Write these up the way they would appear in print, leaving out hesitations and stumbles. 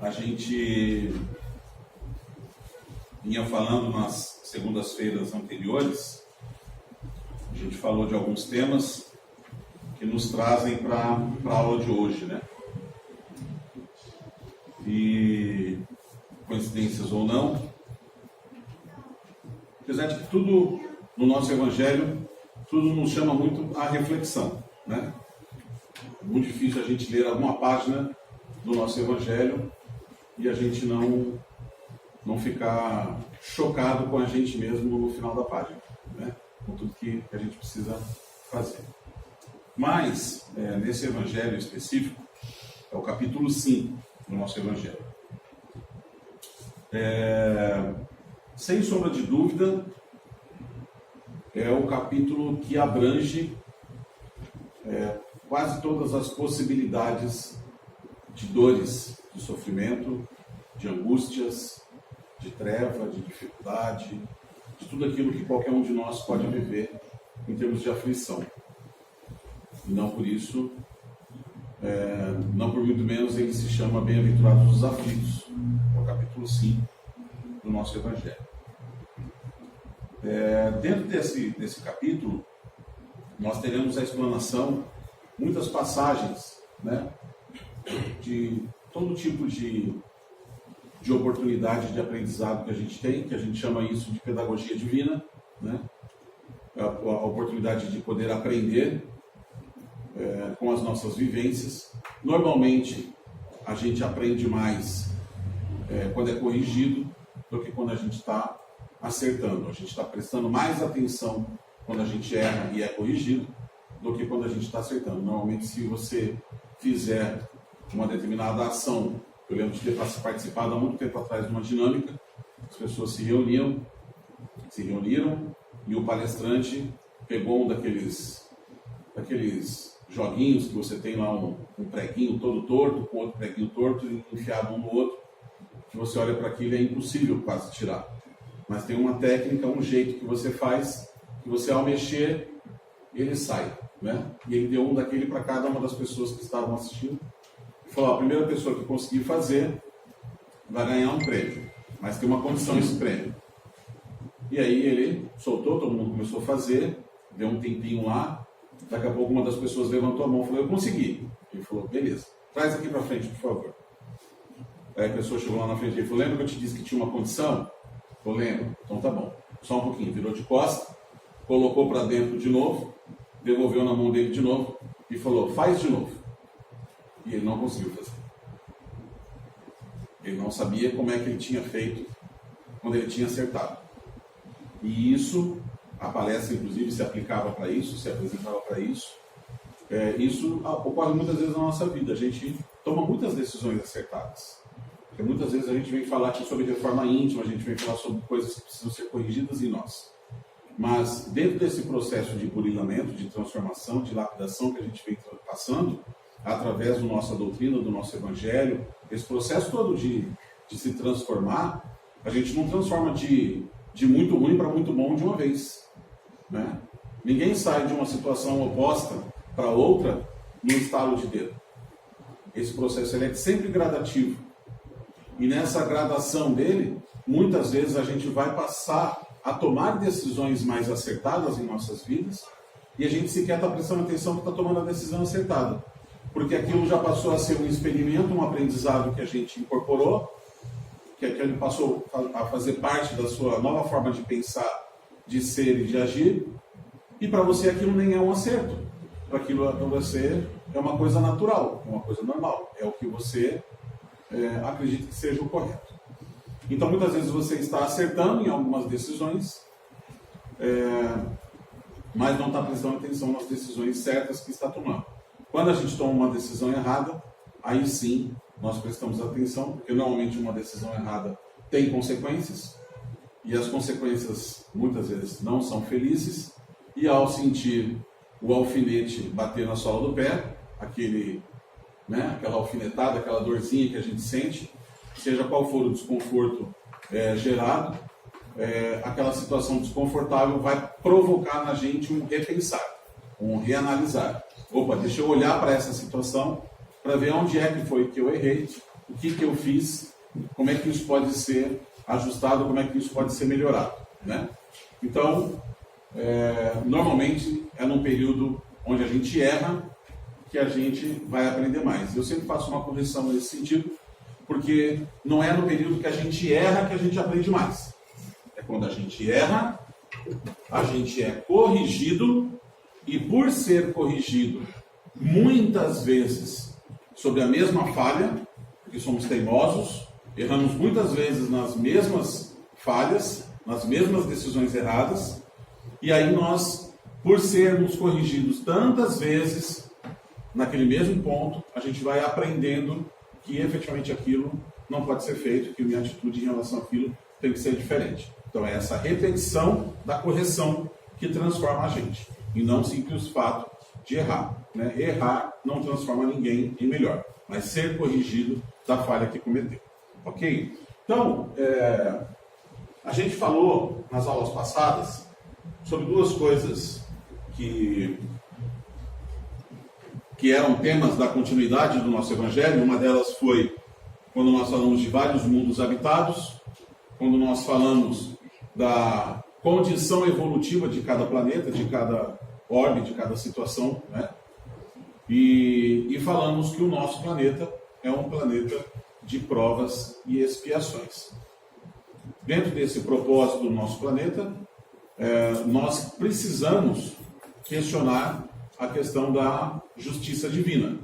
A gente vinha falando nas segundas-feiras anteriores, a gente falou de alguns temas que nos trazem para a aula de hoje, né? E, coincidências ou não, apesar de que tudo no nosso Evangelho, tudo nos chama muito à reflexão, né? É muito difícil a gente ler alguma página do nosso Evangelho e a gente não ficar chocado com a gente mesmo no final da página, né? Com tudo que a gente precisa fazer. Mas, nesse Evangelho específico, é o capítulo 5 do nosso Evangelho. Sem sombra de dúvida, é o capítulo que abrange quase todas as possibilidades de dores, de sofrimento, de angústias, de treva, de dificuldade, de tudo aquilo que qualquer um de nós pode viver em termos de aflição. E não por isso, não por muito menos, ele se chama Bem-aventurados os aflitos. É o capítulo 5 do nosso Evangelho. Dentro desse capítulo, nós teremos a explanação, muitas passagens, né, de todo tipo de oportunidade de aprendizado que a gente tem, que a gente chama isso de pedagogia divina, né? A oportunidade de poder aprender com as nossas vivências. Normalmente, a gente aprende mais quando é corrigido do que quando a gente está acertando. A gente está prestando mais atenção quando a gente erra e é corrigido do que quando a gente está acertando. Normalmente, se você fizer uma determinada ação, eu lembro de ter participado há muito tempo atrás de uma dinâmica, as pessoas se reuniram e o palestrante pegou um daqueles joguinhos que você tem lá, um preguinho todo torto, com outro preguinho torto e enfiado um no outro, que você olha para aquilo e é impossível quase tirar. Mas tem uma técnica, um jeito que você faz, que você ao mexer, ele sai, né? E ele deu um daquele para cada uma das pessoas que estavam assistindo. E falou, a primeira pessoa que conseguir fazer vai ganhar um prêmio, mas tem uma condição esse prêmio. E aí ele soltou, todo mundo começou a fazer, deu um tempinho lá, daqui a pouco uma das pessoas levantou a mão e falou, eu consegui. Ele falou, beleza, traz aqui para frente, por favor. Aí a pessoa chegou lá na frente e falou, lembra que eu te disse que tinha uma condição? Eu lembro, então tá bom. Só um pouquinho, virou de costa, colocou para dentro de novo, devolveu na mão dele de novo e falou, faz de novo. E ele não conseguiu fazer. Ele não sabia como é que ele tinha feito quando ele tinha acertado. E isso, a palestra inclusive se aplicava para isso, se apresentava para isso. Isso ocorre muitas vezes na nossa vida. A gente toma muitas decisões acertadas. Porque muitas vezes a gente vem falar aqui sobre reforma íntima, a gente vem falar sobre coisas que precisam ser corrigidas em nós. Mas dentro desse processo de burilamento, de transformação, de lapidação que a gente vem passando, através da nossa doutrina, do nosso Evangelho, esse processo todo de se transformar, a gente não transforma de muito ruim para muito bom de uma vez, né? Ninguém sai de uma situação oposta para outra no estalo de dedo. Esse processo ele é sempre gradativo. E nessa gradação dele, muitas vezes a gente vai passar a tomar decisões mais acertadas em nossas vidas e a gente sequer está prestando atenção que está tomando a decisão acertada. Porque aquilo já passou a ser um experimento, um aprendizado que a gente incorporou, que aquele passou a fazer parte da sua nova forma de pensar, de ser e de agir, e para você aquilo nem é um acerto. Para você é uma coisa natural, é uma coisa normal, é o que você acredita que seja o correto. Então muitas vezes você está acertando em algumas decisões, mas não está prestando atenção nas decisões certas que está tomando. Quando a gente toma uma decisão errada, aí sim nós prestamos atenção, porque normalmente uma decisão errada tem consequências, e as consequências muitas vezes não são felizes, e ao sentir o alfinete bater na sola do pé, aquela alfinetada, aquela dorzinha que a gente sente, seja qual for o desconforto gerado, aquela situação desconfortável vai provocar na gente um repensar, um reanalisar. Opa, deixa eu olhar para essa situação, para ver onde é que foi que eu errei o que eu fiz, como é que isso pode ser ajustado, como é que isso pode ser melhorado, né? Então, normalmente é num período onde a gente erra que a gente vai aprender mais. Eu sempre faço uma correção nesse sentido, porque não é no período que a gente erra que a gente aprende mais. É quando a gente erra, a gente é corrigido, e por ser corrigido muitas vezes sobre a mesma falha, porque somos teimosos, erramos muitas vezes nas mesmas falhas, nas mesmas decisões erradas, e aí nós, por sermos corrigidos tantas vezes naquele mesmo ponto, a gente vai aprendendo que efetivamente aquilo não pode ser feito, que a minha atitude em relação àquilo tem que ser diferente. Então é essa repetição da correção que transforma a gente, e não simples fato de errar, né? Errar não transforma ninguém em melhor, mas ser corrigido da falha que cometeu. Ok? Então, a gente falou nas aulas passadas sobre duas coisas que eram temas da continuidade do nosso Evangelho. Uma delas foi quando nós falamos de vários mundos habitados, quando nós falamos da condição evolutiva de cada planeta, de cada orbe, de cada situação, né? E falamos que o nosso planeta é um planeta de provas e expiações. Dentro desse propósito do nosso planeta, nós precisamos questionar a questão da justiça divina.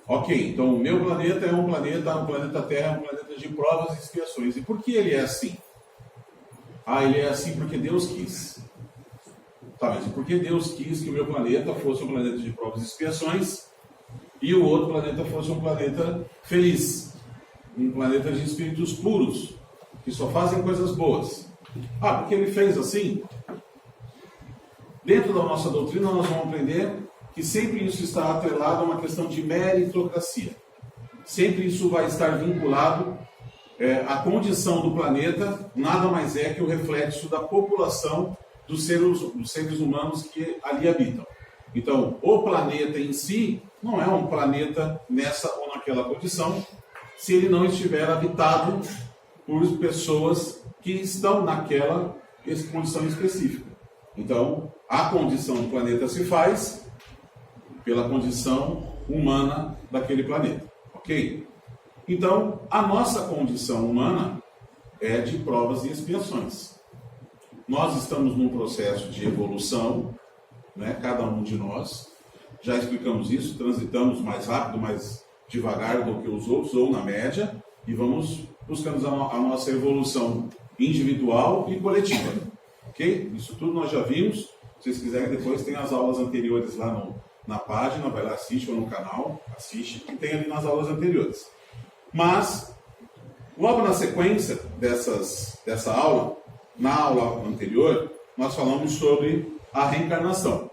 Ok, então o meu planeta é um planeta Terra, é um planeta de provas e expiações. E por que ele é assim? Ele é assim porque Deus quis. Tá, mas e por que Deus quis que o meu planeta fosse um planeta de provas e expiações e o outro planeta fosse um planeta feliz? Um planeta de espíritos puros, que só fazem coisas boas. Porque ele fez assim? Dentro da nossa doutrina nós vamos aprender que sempre isso está atrelado a uma questão de meritocracia. Sempre isso vai estar vinculado à condição do planeta, nada mais é que o reflexo da população dos seres humanos que ali habitam. Então, o planeta em si não é um planeta nessa ou naquela condição, se ele não estiver habitado por pessoas que estão naquela condição específica. Então, a condição do planeta se faz pela condição humana daquele planeta. Ok? Então, a nossa condição humana é de provas e expiações. Nós estamos num processo de evolução, né? Cada um de nós. Já explicamos isso, transitamos mais rápido, mais devagar do que os outros, ou na média, e vamos buscando a nossa evolução individual e coletiva. Ok? Isso tudo nós já vimos. Se vocês quiserem, depois tem as aulas anteriores lá na página, vai lá, assiste, ou no canal, assiste, que tem ali nas aulas anteriores. Mas, logo na sequência dessa aula, na aula anterior, nós falamos sobre a reencarnação.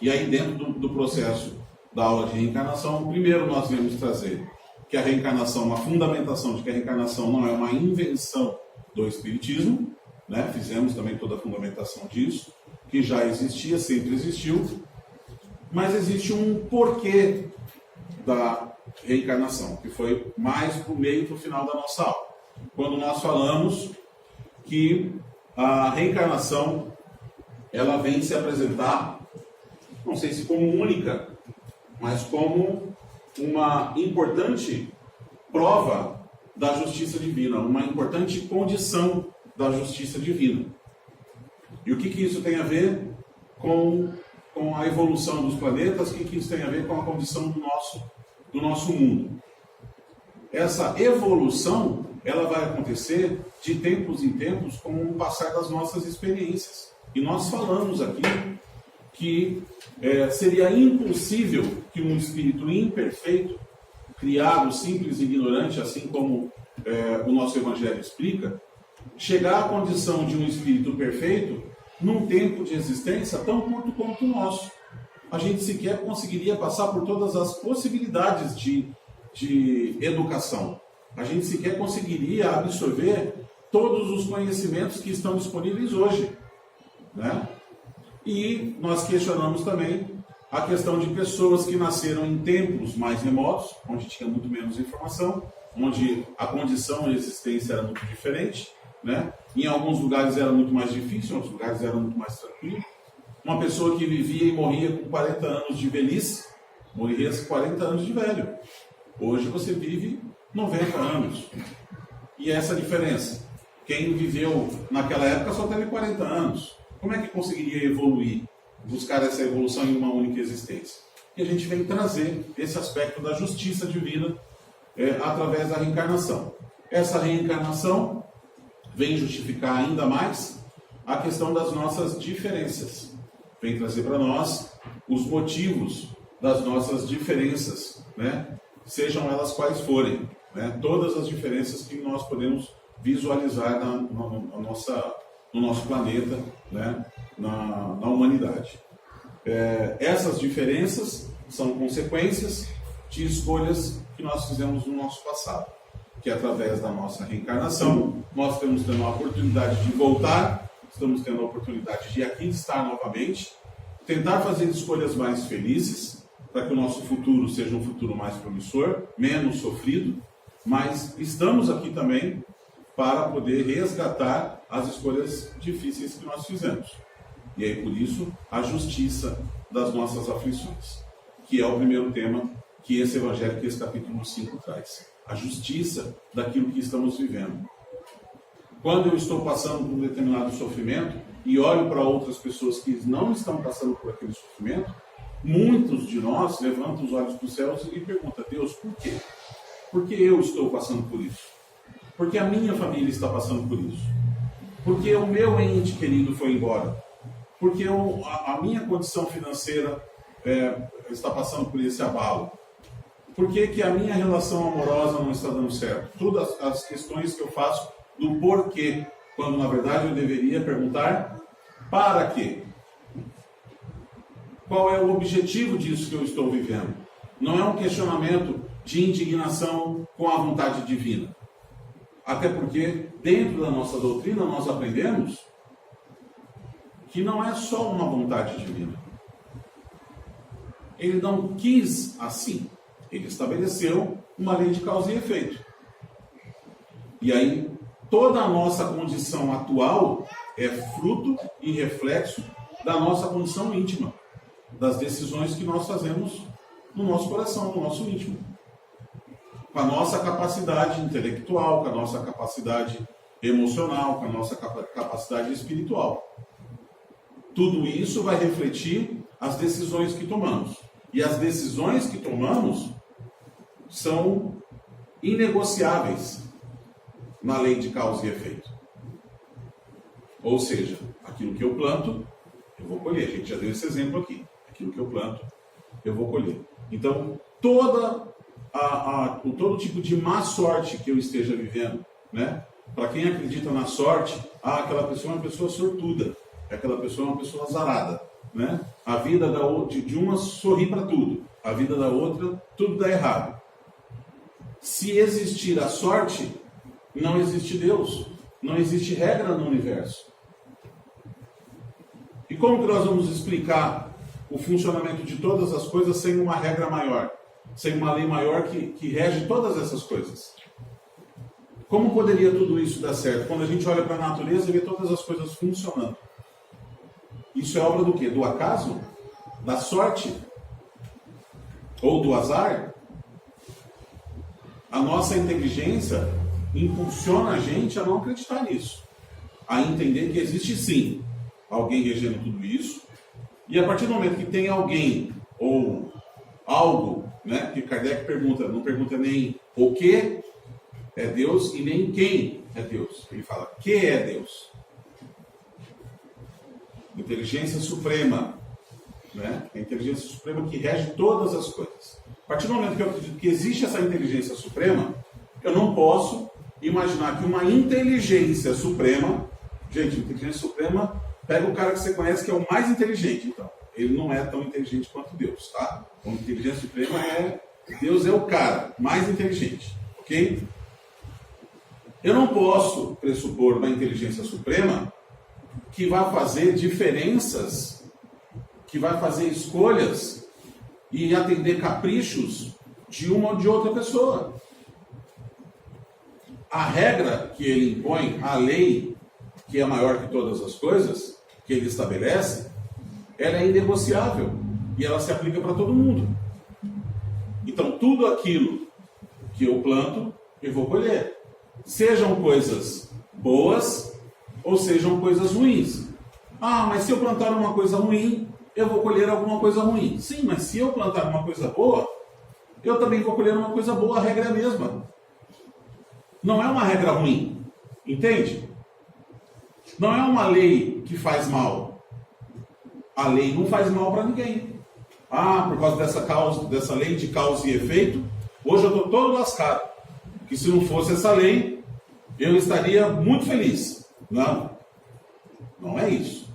E aí, dentro do processo da aula de reencarnação, primeiro nós viemos trazer que a reencarnação, uma fundamentação de que a reencarnação não é uma invenção do Espiritismo, né? Fizemos também toda a fundamentação disso, que já existia, sempre existiu, mas existe um porquê da reencarnação, que foi mais para o meio e para o final da nossa aula. Quando nós falamos que a reencarnação ela vem se apresentar, não sei se como única, mas como uma importante prova da justiça divina, uma importante condição da justiça divina. E o que isso tem a ver com a evolução dos planetas? O que isso tem a ver com a condição do nosso mundo? Essa evolução ela vai acontecer de tempos em tempos com o passar das nossas experiências. E nós falamos aqui que seria impossível que um espírito imperfeito, criado, simples e ignorante, assim como o nosso Evangelho explica, chegar à condição de um espírito perfeito num tempo de existência tão curto quanto o nosso. A gente sequer conseguiria passar por todas as possibilidades de educação. A gente sequer conseguiria absorver todos os conhecimentos que estão disponíveis hoje, né? E nós questionamos também a questão de pessoas que nasceram em tempos mais remotos, onde tinha muito menos informação, onde a condição e existência era muito diferente, né? Em alguns lugares era muito mais difícil, em outros lugares era muito mais tranquilo. Uma pessoa que vivia e morria com 40 anos de velhice, morria com 40 anos de velho. Hoje você vive 90 anos. E essa diferença? Quem viveu naquela época só teve 40 anos. Como é que conseguiria evoluir, buscar essa evolução em uma única existência? E a gente vem trazer esse aspecto da justiça divina através da reencarnação. Essa reencarnação vem justificar ainda mais a questão das nossas diferenças. Vem trazer para nós os motivos das nossas diferenças, né? Sejam elas quais forem, né? Todas as diferenças que nós podemos visualizar no nosso planeta, né? na humanidade. Essas diferenças são consequências de escolhas que nós fizemos no nosso passado, que através da nossa reencarnação nós estamos tendo a oportunidade de voltar, estamos tendo a oportunidade de aqui estar novamente, tentar fazer escolhas mais felizes, para que o nosso futuro seja um futuro mais promissor, menos sofrido, mas estamos aqui também para poder resgatar as escolhas difíceis que nós fizemos. E aí, por isso, a justiça das nossas aflições, que é o primeiro tema que esse Evangelho, que esse capítulo 5 traz. A justiça daquilo que estamos vivendo. Quando eu estou passando por um determinado sofrimento e olho para outras pessoas que não estão passando por aquele sofrimento, muitos de nós levantam os olhos para os céus e perguntam: Deus, por quê? Por que eu estou passando por isso? Por que a minha família está passando por isso? Por que o meu ente querido foi embora? Por que a minha condição financeira está passando por esse abalo? Por que a minha relação amorosa não está dando certo? Todas as questões que eu faço do porquê, quando na verdade eu deveria perguntar para quê? Qual é o objetivo disso que eu estou vivendo? Não é um questionamento de indignação com a vontade divina. Até porque, dentro da nossa doutrina, nós aprendemos que não é só uma vontade divina. Ele não quis assim. Ele estabeleceu uma lei de causa e efeito. E aí, toda a nossa condição atual é fruto e reflexo da nossa condição íntima, das decisões que nós fazemos no nosso coração, no nosso íntimo. Com a nossa capacidade intelectual, com a nossa capacidade emocional, com a nossa capacidade espiritual. Tudo isso vai refletir as decisões que tomamos. E as decisões que tomamos são inegociáveis na lei de causa e efeito. Ou seja, aquilo que eu planto, eu vou colher. A gente já deu esse exemplo aqui. Aquilo que eu planto, eu vou colher. Então, todo tipo de má sorte que eu esteja vivendo, né? Para quem acredita na sorte, aquela pessoa é uma pessoa sortuda, aquela pessoa é uma pessoa azarada, né? A vida de uma sorri para tudo, a vida da outra, tudo dá errado. Se existir a sorte, não existe Deus, não existe regra no universo. E como que nós vamos explicar o funcionamento de todas as coisas sem uma regra maior, sem uma lei maior que rege todas essas coisas? Como poderia tudo isso dar certo? Quando a gente olha para a natureza e vê todas as coisas funcionando. Isso é obra do quê? Do acaso? Da sorte? Ou do azar? A nossa inteligência impulsiona a gente a não acreditar nisso. A entender que existe sim alguém regendo tudo isso. E a partir do momento que tem alguém ou algo, né, que Kardec pergunta, não pergunta nem o que é Deus e nem quem é Deus. Ele fala, que é Deus? Inteligência suprema, né? A inteligência suprema que rege todas as coisas. A partir do momento que eu acredito que existe essa inteligência suprema, eu não posso imaginar que uma inteligência suprema, gente, inteligência suprema, pega o cara que você conhece que é o mais inteligente, então. Ele não é tão inteligente quanto Deus, tá? Então, a inteligência suprema Deus é o cara mais inteligente, ok? Eu não posso pressupor uma inteligência suprema que vai fazer diferenças que vai fazer escolhas e atender caprichos de uma ou de outra pessoa. A regra que ele impõe, a lei, que é maior que todas as coisas, que ele estabelece, ela é inegociável e ela se aplica para todo mundo. Então, tudo aquilo que eu planto, eu vou colher. Sejam coisas boas ou sejam coisas ruins. Ah, mas se eu plantar uma coisa ruim, eu vou colher alguma coisa ruim. Sim, mas se eu plantar uma coisa boa, eu também vou colher uma coisa boa, a regra é a mesma. Não é uma regra ruim, entende? Não é uma lei que faz mal. A lei não faz mal para ninguém. Ah, por causa dessa lei de causa e efeito, hoje eu estou todo lascado. Que se não fosse essa lei, eu estaria muito feliz. Não, não é isso.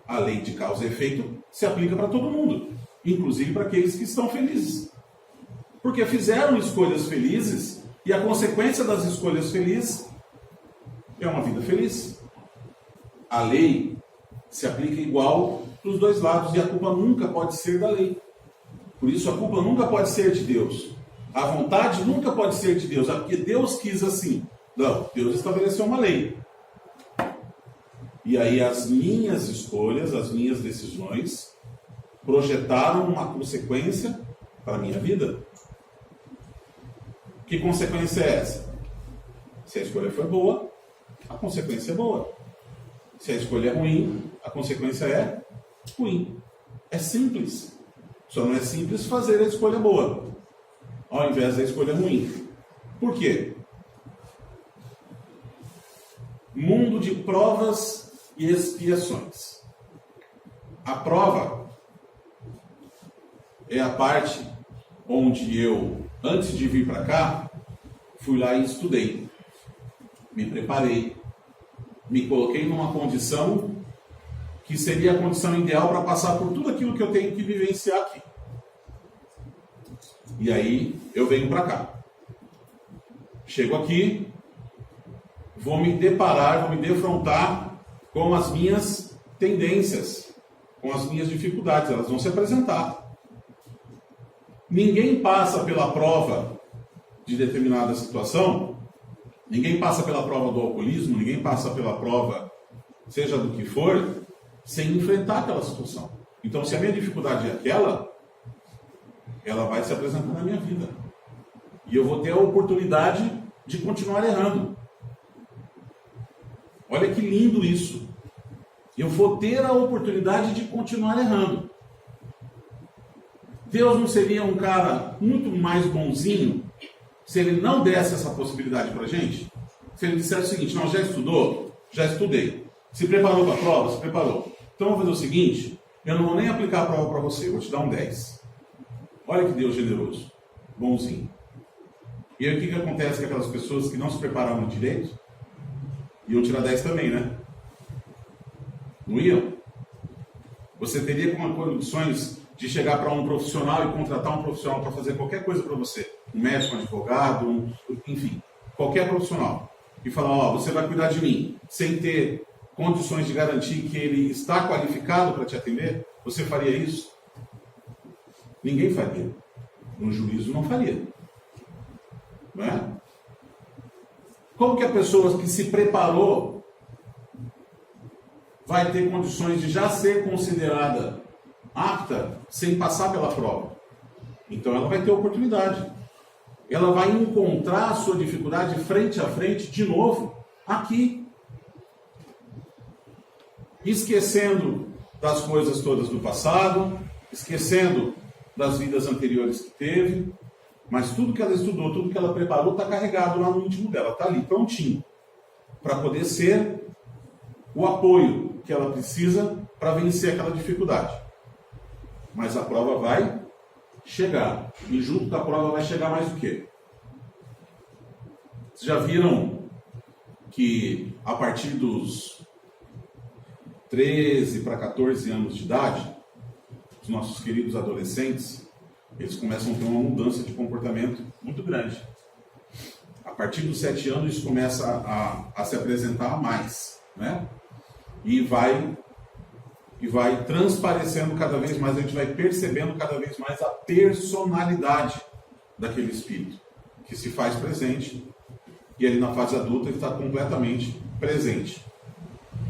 A lei de causa e efeito se aplica para todo mundo, inclusive para aqueles que estão felizes. Porque fizeram escolhas felizes e a consequência das escolhas felizes é uma vida feliz. A lei se aplica igual para os dois lados e a culpa nunca pode ser da lei. Por isso a culpa nunca pode ser de Deus. A vontade nunca pode ser de Deus, porque Deus quis assim. Não, Deus estabeleceu uma lei. E aí as minhas escolhas, as minhas decisões, projetaram uma consequência para a minha vida. Que consequência é essa? Se a escolha foi boa, a consequência é boa. Se a escolha é ruim, a consequência é ruim. É simples. Só não é simples fazer a escolha boa, ao invés da escolha ruim. Por quê? Mundo de provas e expiações. A prova é a parte onde eu, antes de vir para cá, fui lá e estudei, me preparei, me coloquei numa condição que seria a condição ideal para passar por tudo aquilo que eu tenho que vivenciar aqui. E aí eu venho para cá. Chego aqui, vou me deparar, vou me defrontar com as minhas tendências, com as minhas dificuldades, elas vão se apresentar. Ninguém passa pela prova de determinada situação, ninguém passa pela prova do alcoolismo, ninguém passa pela prova, seja do que for, sem enfrentar aquela situação. Então, se a minha dificuldade é aquela, ela vai se apresentar na minha vida. E eu vou ter a oportunidade de continuar errando. Olha que lindo isso. Eu vou ter a oportunidade de continuar errando. Deus não seria um cara muito mais bonzinho se ele não desse essa possibilidade para a gente? Se ele dissesse o seguinte: não, já estudou? Já estudei. Se preparou para a prova? Se preparou. Então vamos fazer o seguinte: eu não vou nem aplicar a prova para você, eu vou te dar um 10. Olha que Deus generoso, bonzinho. E aí o que acontece com aquelas pessoas que não se prepararam direito? Iam tirar 10 também, né? Não iam? Você teria condições de chegar para um profissional e contratar um profissional para fazer qualquer coisa para você? Um médico, um advogado, enfim, qualquer profissional. E falar: ó, você vai cuidar de mim, sem ter condições de garantir que ele está qualificado para te atender? Você faria isso? Ninguém faria. No juízo não faria. Não é? Como que a pessoa que se preparou vai ter condições de já ser considerada apta sem passar pela prova? Então ela vai ter oportunidade. Ela vai encontrar a sua dificuldade frente a frente de novo, aqui. Esquecendo das coisas todas do passado, esquecendo das vidas anteriores que teve, mas tudo que ela estudou, tudo que ela preparou está carregado lá no íntimo dela, está ali, prontinho, para poder ser o apoio que ela precisa para vencer aquela dificuldade. Mas a prova vai chegar, e junto com a prova vai chegar mais o quê? Vocês já viram que a partir dos 13 para 14 anos de idade, os nossos queridos adolescentes, eles começam a ter uma mudança de comportamento muito grande. A partir dos 7 anos isso começa a se apresentar mais, né? E vai e vai transparecendo cada vez mais, a gente vai percebendo cada vez mais a personalidade daquele espírito, que se faz presente, e ele na fase adulta ele está completamente presente.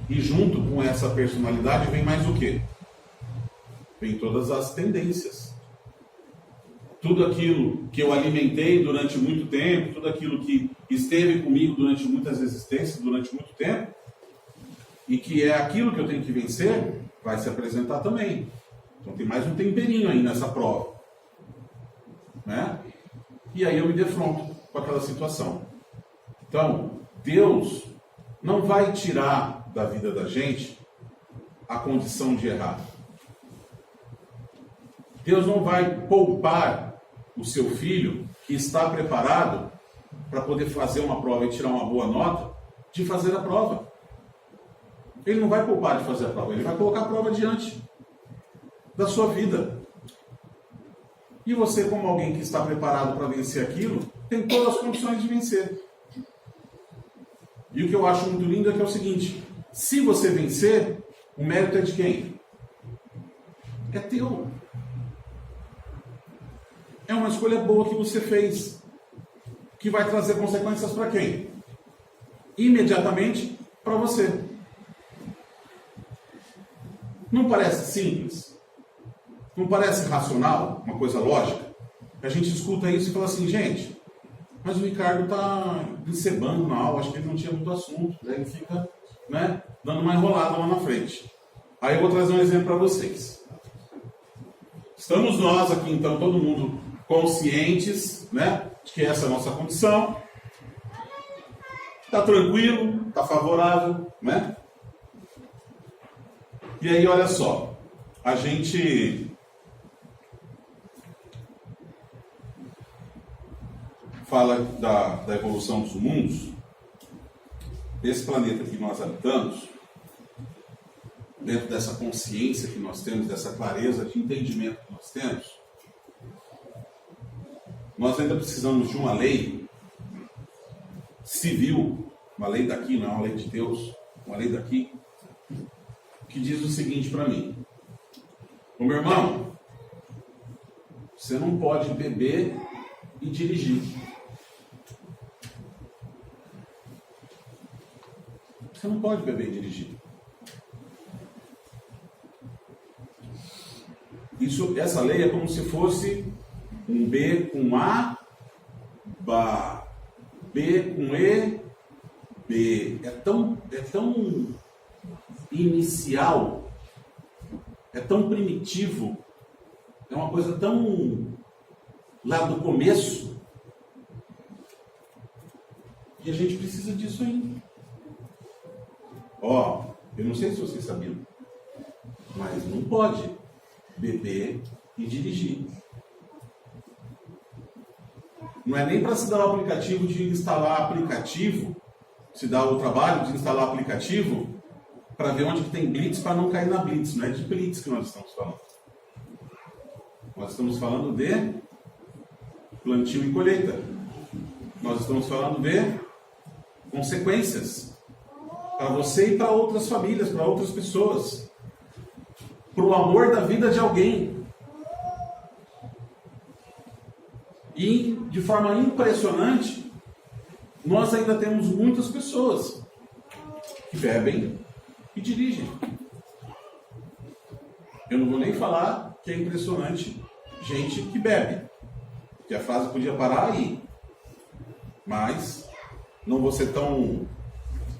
E junto com essa personalidade vem mais o quê? Vem todas as tendências. Tudo aquilo que eu alimentei durante muito tempo, tudo aquilo que esteve comigo durante muitas existências, durante muito tempo, e que é aquilo que eu tenho que vencer, vai se apresentar também. Então tem mais um temperinho aí nessa prova. Né? E aí eu me defronto com aquela situação. Então, Deus não vai tirar da vida da gente a condição de errar. Deus não vai poupar o seu filho, que está preparado para poder fazer uma prova e tirar uma boa nota, de fazer a prova. Ele não vai poupar de fazer a prova, ele vai colocar a prova diante da sua vida. E você, como alguém que está preparado para vencer aquilo, tem todas as condições de vencer. E o que eu acho muito lindo é que é o seguinte: se você vencer, o mérito é de quem? É teu. É uma escolha boa que você fez, que vai trazer consequências para quem? Imediatamente para você. Não parece simples? Não parece racional? Uma coisa lógica? A gente escuta isso e fala assim, gente, mas o Ricardo está encebando na aula, acho que ele não tinha muito assunto, daí ele fica, né, dando uma enrolada lá na frente. Aí eu vou trazer um exemplo para vocês. Estamos nós aqui, então, todo mundo conscientes, né, de que essa é a nossa condição. Está tranquilo, está favorável, né? E aí, olha só, a gente fala da evolução dos mundos, desse planeta que nós habitamos, dentro dessa consciência que nós temos, dessa clareza de entendimento que nós temos. Nós ainda precisamos de uma lei civil, uma lei daqui, não é uma lei de Deus, uma lei daqui, que diz o seguinte para mim: ô meu irmão, você não pode beber e dirigir. Você não pode beber e dirigir. Essa lei é como se fosse um B com A, B com E, B. É tão inicial, é tão primitivo, é uma coisa tão lá do começo, e a gente precisa disso ainda. Ó, eu não sei se vocês sabiam, mas não pode beber e dirigir. Não é nem para se dar o aplicativo de instalar aplicativo, se dá o trabalho de instalar aplicativo para ver onde que tem blitz, para não cair na blitz. Não é de blitz que nós estamos falando. Nós estamos falando de plantio e colheita. Nós estamos falando de consequências para você e para outras famílias, para outras pessoas, para o amor da vida de alguém. E, de forma impressionante, nós ainda temos muitas pessoas que bebem e dirigem. Eu não vou nem falar que é impressionante gente que bebe, que a frase podia parar aí. Mas não vou ser tão,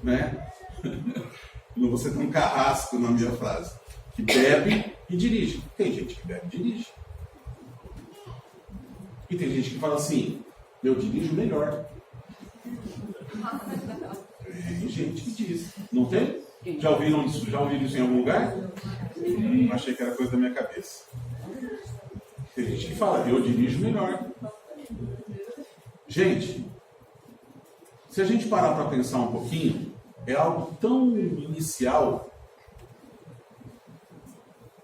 né? Não vou ser tão carrasco na minha frase. Que bebe e dirige. Tem gente que bebe e dirige. E tem gente que fala assim, eu dirijo melhor. Tem gente que diz. Não tem? Já ouviram isso em algum lugar? Achei que era coisa da minha cabeça. Tem gente que fala, eu dirijo melhor. Gente, se a gente parar para pensar um pouquinho, é algo tão inicial.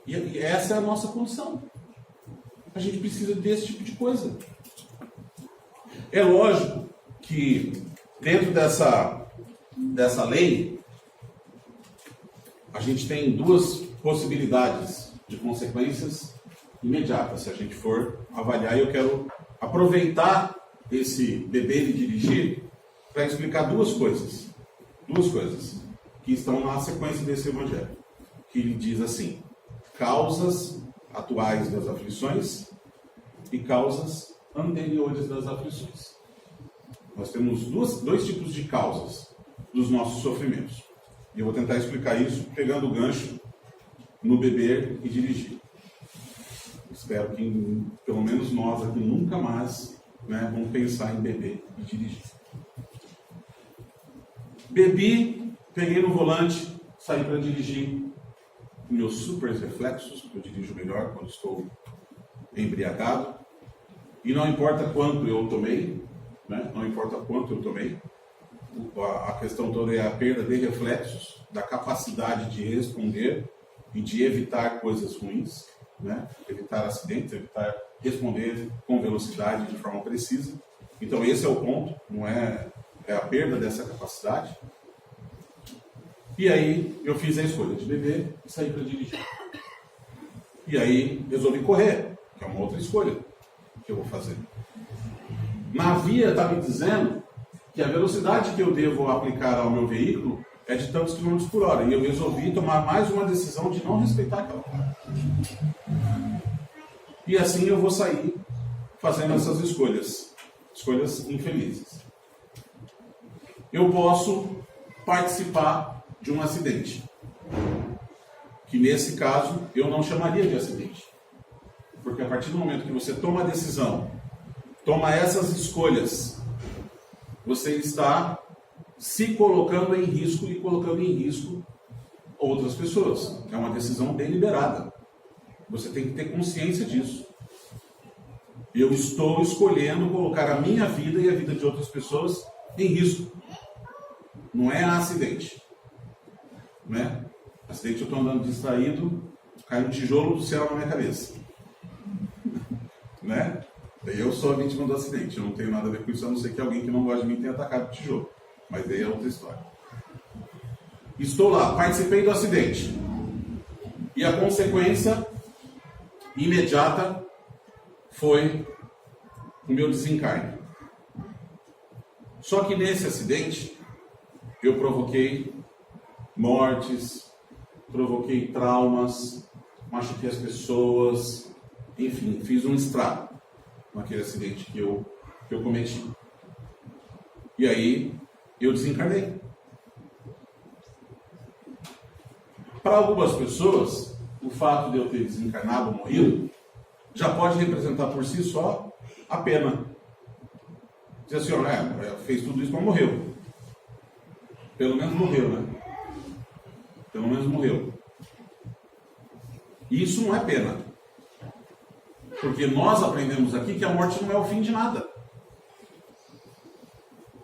E essa é a nossa condição. A gente precisa desse tipo de coisa. É lógico que dentro dessa lei, a gente tem duas possibilidades de consequências imediatas, se a gente for avaliar. E eu quero aproveitar esse beber e dirigir para explicar duas coisas que estão na sequência desse evangelho, que ele diz assim: causas atuais das aflições e causas anteriores das aflições. Nós temos dois tipos de causas dos nossos sofrimentos. E eu vou tentar explicar isso pegando o gancho no beber e dirigir. Espero que, pelo menos nós aqui, nunca mais vamos pensar em beber e dirigir. Bebi, peguei no volante, saí para dirigir. Meus super reflexos, porque eu dirijo melhor quando estou embriagado. E não importa quanto eu tomei, não importa quanto eu tomei, a questão toda é a perda de reflexos, da capacidade de responder e de evitar coisas ruins, evitar acidentes, evitar responder com velocidade, de forma precisa. Então esse é o ponto, não é a perda dessa capacidade. E aí eu fiz a escolha de beber e sair para dirigir. E aí resolvi correr, que é uma outra escolha que eu vou fazer. Na via está me dizendo que a velocidade que eu devo aplicar ao meu veículo é de tantos quilômetros por hora. E eu resolvi tomar mais uma decisão de não respeitar aquela hora. E assim eu vou sair fazendo essas escolhas infelizes. Eu posso participar de um acidente, que nesse caso eu não chamaria de acidente, porque a partir do momento que você toma a decisão, toma essas escolhas, você está se colocando em risco e colocando em risco outras pessoas. É uma decisão deliberada. Você tem que ter consciência disso. Eu estou escolhendo colocar a minha vida e a vida de outras pessoas em risco. Não é acidente. Acidente, eu estou andando distraído, cai um tijolo do céu na minha cabeça. Eu sou a vítima do acidente, eu não tenho nada a ver com isso, a não ser que alguém que não gosta de mim tenha atacado o tijolo. Mas daí é outra história. Estou lá, participei do acidente. E a consequência imediata foi o meu desencarne. Só que nesse acidente, eu provoquei mortes, provoquei traumas, machuquei as pessoas, enfim, fiz um estrago naquele acidente que eu cometi. E aí, eu desencarnei. Para algumas pessoas, o fato de eu ter desencarnado ou morrido já pode representar por si só a pena. Diz assim, fez tudo isso, mas morreu. Pelo menos morreu, Pelo menos morreu. E isso não é pena. Porque nós aprendemos aqui que a morte não é o fim de nada.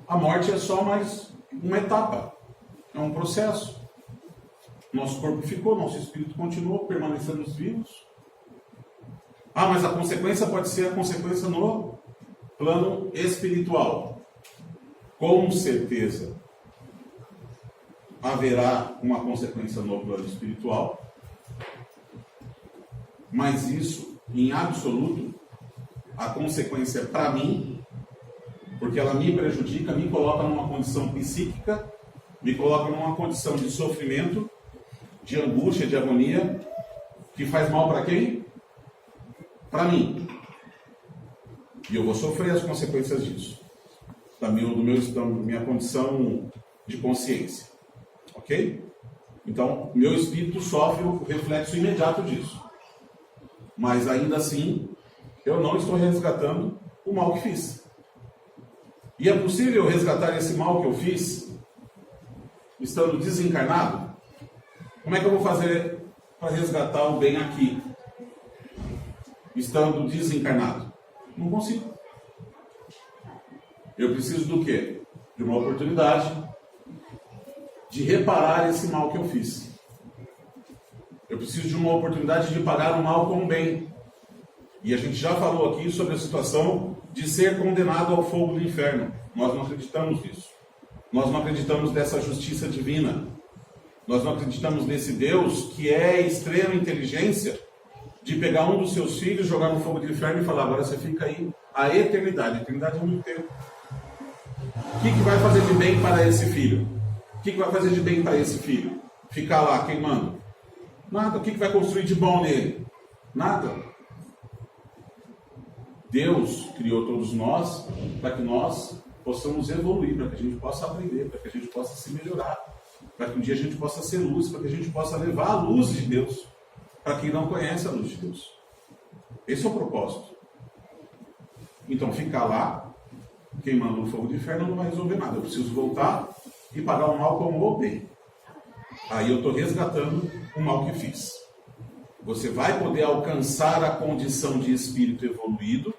A morte é só mais uma etapa. É um processo. Nosso corpo ficou, nosso espírito continuou, permanecemos vivos. Mas a consequência pode ser a consequência no plano espiritual. Com certeza haverá uma consequência no plano espiritual. Mas isso, em absoluto, a consequência para mim, porque ela me prejudica, me coloca numa condição psíquica, me coloca numa condição de sofrimento, de angústia, de agonia, que faz mal para quem? Para mim. E eu vou sofrer as consequências disso, da minha condição de consciência. Ok? Então, meu espírito sofre o reflexo imediato disso. Mas ainda assim, eu não estou resgatando o mal que fiz. E é possível resgatar esse mal que eu fiz estando desencarnado? Como é que eu vou fazer para resgatar o bem aqui, estando desencarnado? Não consigo. Eu preciso do quê? De uma oportunidade de reparar esse mal que eu fiz. Eu preciso de uma oportunidade de pagar o mal com o bem. E a gente já falou aqui sobre a situação de ser condenado ao fogo do inferno. Nós não acreditamos nisso. Nós não acreditamos nessa justiça divina. Nós não acreditamos nesse Deus que é extrema inteligência de pegar um dos seus filhos, jogar no fogo do inferno e falar, agora você fica aí a eternidade. A eternidade é muito tempo. O que vai fazer de bem para esse filho? O que vai fazer de bem para esse filho? Ficar lá queimando? Nada. O que vai construir de bom nele? Nada. Deus criou todos nós para que nós possamos evoluir, para que a gente possa aprender, para que a gente possa se melhorar, para que um dia a gente possa ser luz, para que a gente possa levar a luz de Deus para quem não conhece a luz de Deus. Esse é o propósito. Então, ficar lá, queimando no fogo do inferno, não vai resolver nada. Eu preciso voltar e pagar o mal como o bem. Aí eu estou resgatando o mal que fiz. Você vai poder alcançar a condição de espírito evoluído,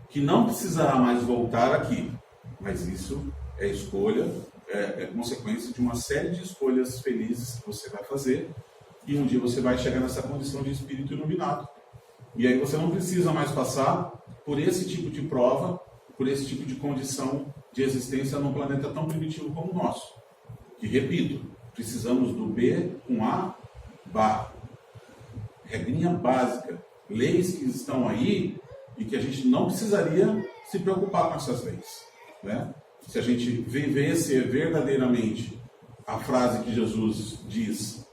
que não precisará mais voltar aqui. Mas isso é escolha, é consequência de uma série de escolhas felizes que você vai fazer. E um dia você vai chegar nessa condição de espírito iluminado. E aí você não precisa mais passar por esse tipo de prova, por esse tipo de condição de existência num planeta tão primitivo como o nosso. Que, repito, precisamos do B com A, barra. Regrinha básica. Leis que estão aí e que a gente não precisaria se preocupar com essas leis. Né? Se a gente vivesse verdadeiramente a frase que Jesus diz,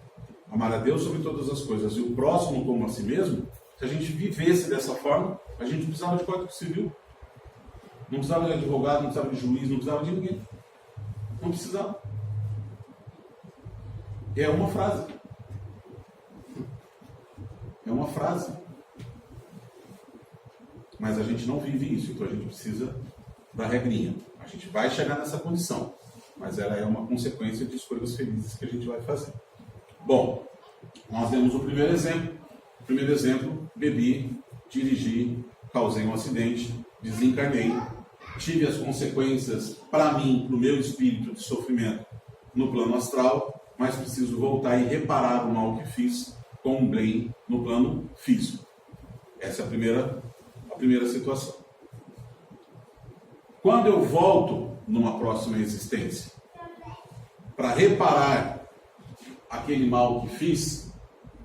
amar a Deus sobre todas as coisas e o próximo como a si mesmo, se a gente vivesse dessa forma, a gente não precisava de Código Civil, não precisava de advogado, não precisava de juiz, não precisava de ninguém. Não precisava. É uma frase. É uma frase. Mas a gente não vive isso, então a gente precisa da regrinha. A gente vai chegar nessa condição, mas ela é uma consequência de escolhas felizes que a gente vai fazer. Bom, nós temos o primeiro exemplo. O primeiro exemplo, bebi, dirigi, causei um acidente, desencarnei, tive as consequências para mim, para o meu espírito de sofrimento no plano astral, mas preciso voltar e reparar o mal que fiz com um bem no plano físico. Essa é a primeira situação. Quando eu volto numa próxima existência para reparar aquele mal que fiz,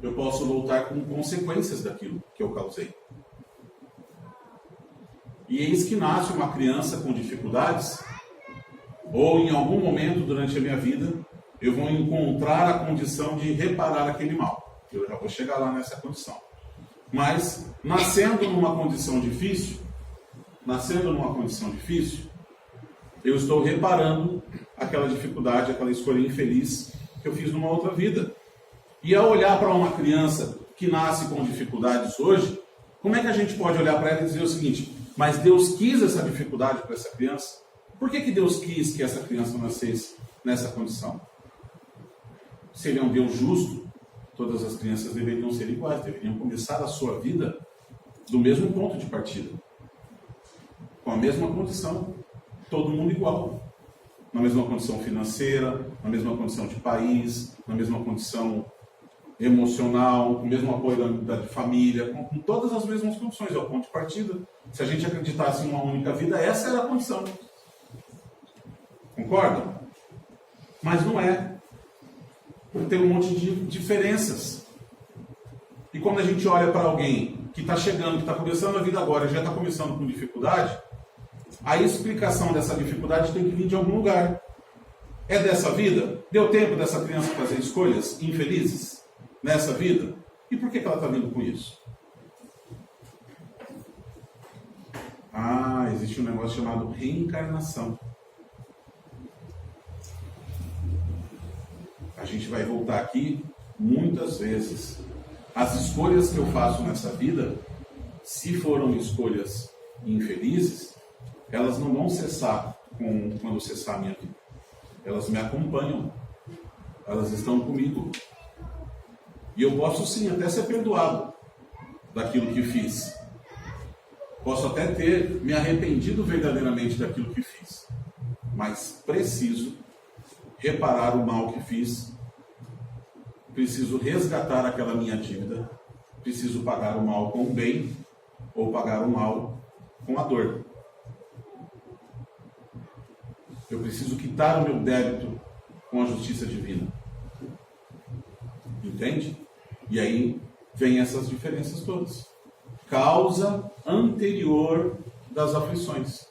eu posso voltar com consequências daquilo que eu causei. E eis que nasce uma criança com dificuldades, ou em algum momento durante a minha vida, eu vou encontrar a condição de reparar aquele mal. Eu já vou chegar lá nessa condição. Mas, nascendo numa condição difícil, eu estou reparando aquela dificuldade, aquela escolha infeliz que eu fiz numa outra vida. E ao olhar para uma criança que nasce com dificuldades hoje, como é que a gente pode olhar para ela e dizer o seguinte, mas Deus quis essa dificuldade para essa criança? Por que Deus quis que essa criança nascesse nessa condição? Se Ele é um Deus justo, todas as crianças deveriam ser iguais, deveriam começar a sua vida do mesmo ponto de partida, com a mesma condição, todo mundo igual, na mesma condição financeira, na mesma condição de país, na mesma condição emocional, com o mesmo apoio da família, com todas as mesmas condições, é o ponto de partida. Se a gente acreditasse em uma única vida, essa era a condição. Concordam? Mas não é. Tem um monte de diferenças. E quando a gente olha para alguém que está chegando, que está começando a vida agora, já está começando com dificuldade, a explicação dessa dificuldade tem que vir de algum lugar. É dessa vida? Deu tempo dessa criança fazer escolhas infelizes nessa vida? E por que ela está vindo com isso? Existe um negócio chamado reencarnação. A gente vai voltar aqui muitas vezes. As escolhas que eu faço nessa vida, se foram escolhas infelizes, elas não vão cessar quando cessar a minha vida. Elas me acompanham. Elas estão comigo. E eu posso sim até ser perdoado daquilo que fiz. Posso até ter me arrependido verdadeiramente daquilo que fiz. Mas preciso reparar o mal que fiz. Preciso resgatar aquela minha dívida. Preciso pagar o mal com o bem ou pagar o mal com a dor. Eu preciso quitar o meu débito com a justiça divina. Entende? E aí vem essas diferenças todas. Causa anterior das aflições.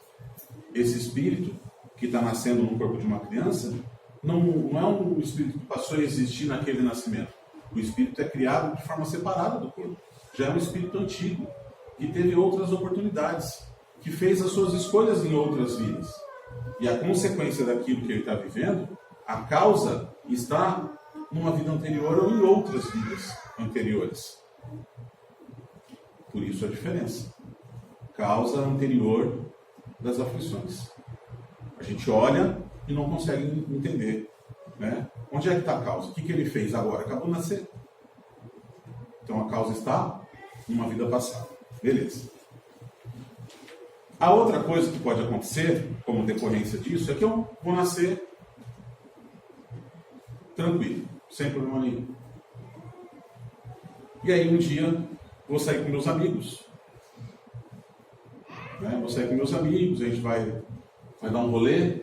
Esse espírito que está nascendo no corpo de uma criança não é um espírito que passou a existir naquele nascimento. O espírito é criado de forma separada do corpo. Já é um espírito antigo, que teve outras oportunidades, que fez as suas escolhas em outras vidas. E a consequência daquilo que ele está vivendo, a causa está numa vida anterior ou em outras vidas anteriores. Por isso a diferença. Causa anterior das aflições. A gente olha e não consegue entender, né? Onde é que está a causa? O que ele fez agora? Acabou de nascer. Então a causa está numa vida passada. Beleza. A outra coisa que pode acontecer, como decorrência disso, é que eu vou nascer tranquilo, sem problema nenhum. E aí um dia vou sair com meus amigos. Né? Vou sair com meus amigos, a gente vai dar um rolê,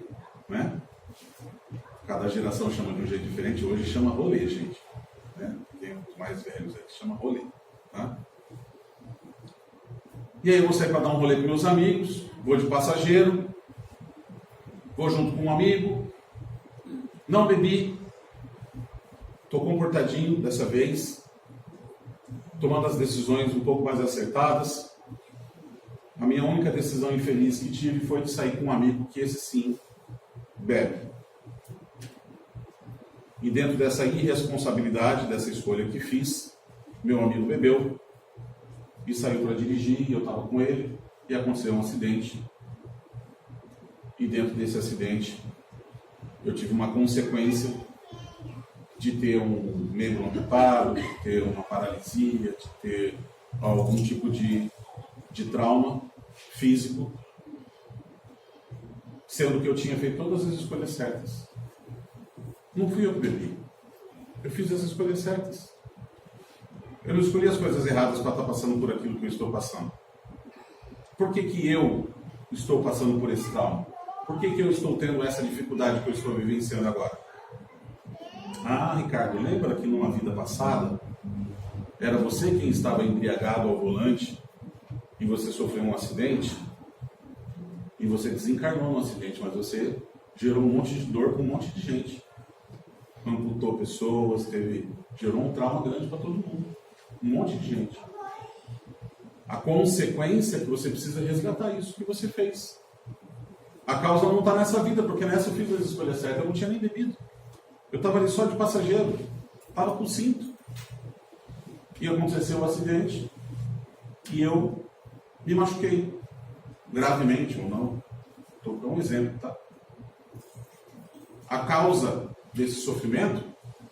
né? Cada geração chama de um jeito diferente, hoje chama rolê, gente. Né? Tem os mais velhos aí que chama rolê. Tá? E aí eu vou sair para dar um rolê com meus amigos, vou de passageiro, vou junto com um amigo, não bebi, estou comportadinho dessa vez, tomando as decisões um pouco mais acertadas. A minha única decisão infeliz que tive foi de sair com um amigo que esse sim bebe. E dentro dessa irresponsabilidade, dessa escolha que fiz, meu amigo bebeu e saiu para dirigir, e eu estava com ele, e aconteceu um acidente. E dentro desse acidente, eu tive uma consequência de ter um membro amputado, de ter uma paralisia, de ter algum tipo de trauma físico, sendo que eu tinha feito todas as escolhas certas. Não fui eu que bebi. Eu fiz as escolhas certas. Eu não escolhi as coisas erradas para estar passando por aquilo que eu estou passando. Por que que eu estou passando por esse trauma? Por que que eu estou tendo essa dificuldade que eu estou vivenciando agora? Ah, Ricardo, lembra que numa vida passada era você quem estava embriagado ao volante e você sofreu um acidente e você desencarnou no acidente, mas você gerou um monte de dor com um monte de gente. Amputou pessoas, gerou um trauma grande para todo mundo. Um monte de gente. A consequência é que você precisa resgatar isso que você fez. A causa não está nessa vida, porque nessa eu fiz as escolhas certas, eu não tinha nem bebido. Eu estava ali só de passageiro, estava com cinto. E aconteceu um acidente e eu me machuquei. Gravemente ou não. Estou dando um exemplo, tá? A causa desse sofrimento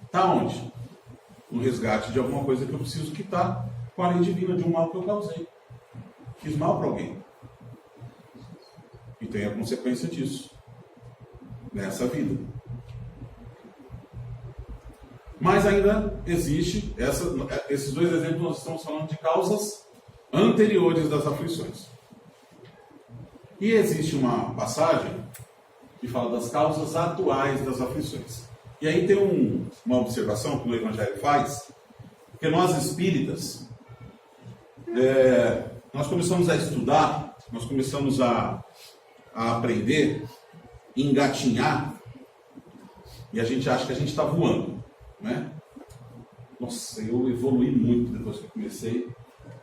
está onde? No resgate de alguma coisa que eu preciso quitar com a lei divina, de um mal que eu causei. Fiz mal para alguém. E tem a consequência disso nessa vida. Mas ainda existe esses dois exemplos. Nós estamos falando de causas anteriores das aflições. E existe uma passagem que fala das causas atuais das aflições. E aí tem uma observação que o Evangelho faz, que nós espíritas, nós começamos a estudar, nós começamos a aprender, engatinhar, e a gente acha que a gente está voando, né? Nossa, eu evolui muito depois que eu comecei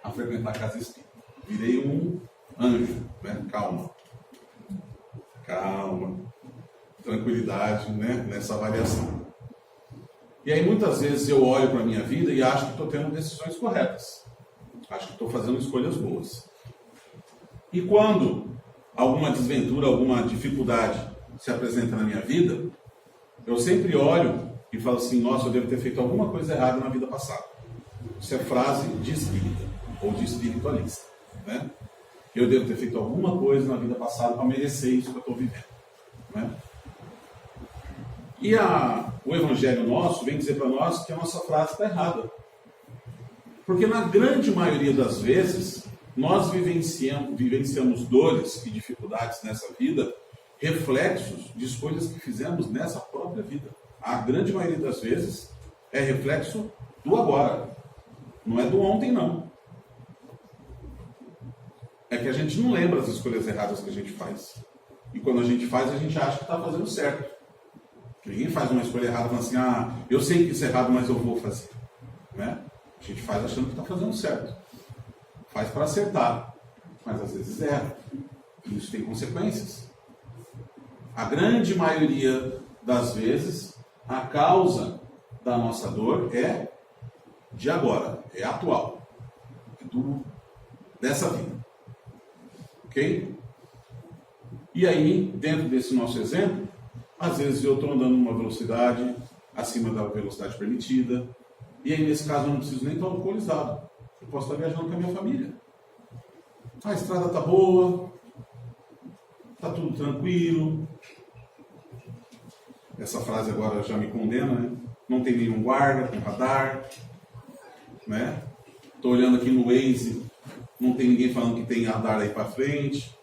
a frequentar a casa espírita. Virei um anjo, né? Calma, tranquilidade, né? Nessa avaliação. E aí muitas vezes eu olho para a minha vida e acho que estou tendo decisões corretas. Acho que estou fazendo escolhas boas. E quando alguma desventura, alguma dificuldade se apresenta na minha vida, eu sempre olho e falo assim, nossa, eu devo ter feito alguma coisa errada na vida passada. Isso é frase de espírita ou de espiritualista, né? Eu devo ter feito alguma coisa na vida passada para merecer isso que eu estou vivendo, né? E o Evangelho nosso vem dizer para nós que a nossa frase está errada. Porque na grande maioria das vezes, nós vivenciamos dores e dificuldades nessa vida, reflexos de escolhas que fizemos nessa própria vida. A grande maioria das vezes é reflexo do agora. Não é do ontem, não. É que a gente não lembra as escolhas erradas que a gente faz. E quando a gente faz, a gente acha que está fazendo certo. Ninguém faz uma escolha errada falando assim, eu sei que isso é errado, mas eu vou fazer. Né? A gente faz achando que está fazendo certo. Faz para acertar, mas às vezes erra. E isso tem consequências. A grande maioria das vezes, a causa da nossa dor é de agora, é atual. É dessa vida. Ok? E aí, dentro desse nosso exemplo, às vezes eu estou andando numa velocidade acima da velocidade permitida, e aí nesse caso eu não preciso nem estar alcoolizado. Eu posso estar viajando com a minha família. A estrada está boa, está tudo tranquilo. Essa frase agora já me condena, né? Não tem nenhum guarda com radar, né? Estou olhando aqui no Waze, não tem ninguém falando que tem radar aí para frente.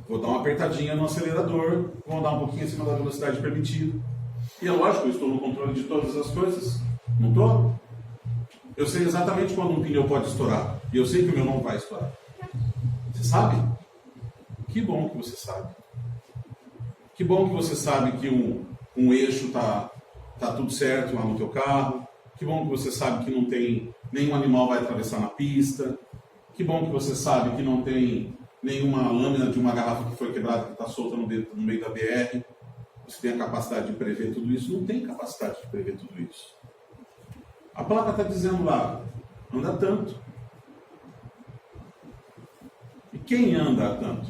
Vou dar uma apertadinha no acelerador, vou andar um pouquinho acima da velocidade permitida. E é lógico, eu estou no controle de todas as coisas. Não estou? Eu sei exatamente quando um pneu pode estourar. E eu sei que o meu não vai estourar. Você sabe? Que bom que você sabe. Que bom que você sabe que um eixo tá tudo certo lá no teu carro. Que bom que você sabe que não tem nenhum animal vai atravessar na pista. Que bom que você sabe que não tem nenhuma lâmina de uma garrafa que foi quebrada, que está solta no meio da BR. Você tem a capacidade de prever tudo isso? Não tem capacidade de prever tudo isso. A placa está dizendo lá, anda tanto. E quem anda tanto?